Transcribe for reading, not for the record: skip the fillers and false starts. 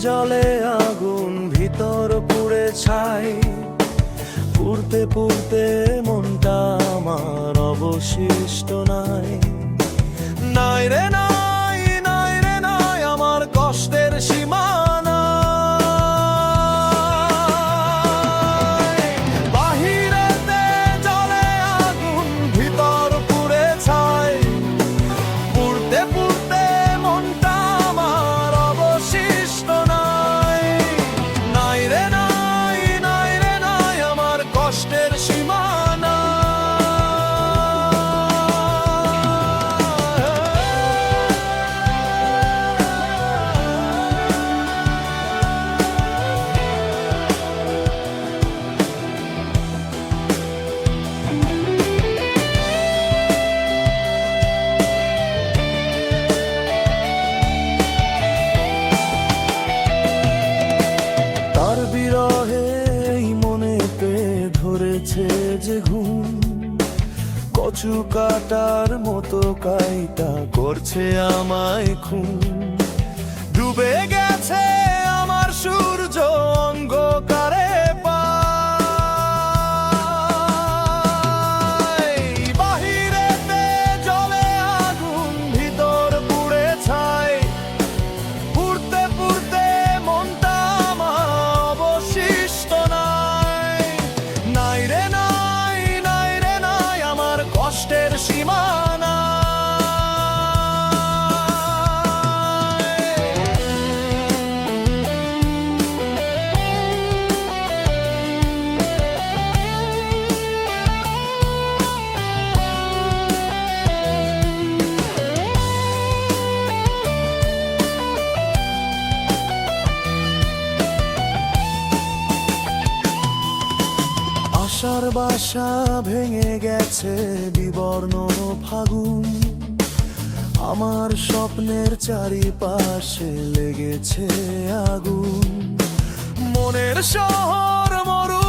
জলে আগুন ভিতর পুড়ে ছাই, পুড়তে পুড়তে মনটা আমার অবশিষ্ট নাই। নাই রে নাই, নাই রে নাই, আমার কষ্টের সীমানা। বাহিরেতে জলে আগুন ভিতর পুড়ে ছাই, পুড়তে পুড়তে মনটা আমার অবশিষ্ট নাই। নাই রে নাই, নাই রে নাই, আমার কষ্টের সীমানা। তার বিরহে এই মনেতে ধরেছে যে ঘুম, কচু কাটার মতো কাইটা করছে আমায় খুন। ডুবে গেছে আমার সূর্য অন্ধকারে পাই। বাহিরেতে জলে আগুন ভিতর পুড়ে ছাই, পুড়তে পুড়তে মনটা আমার অবশিষ্ট নাই। নাই রে নাই, নাই রে নাই, আমার কষ্টের সীমানা। আশার বাসা ভেঙে গেছে বিবর্ণ ফাগুন, আমার স্বপ্নের চারিপাশে লেগেছে আগুন। মনের শহর মরু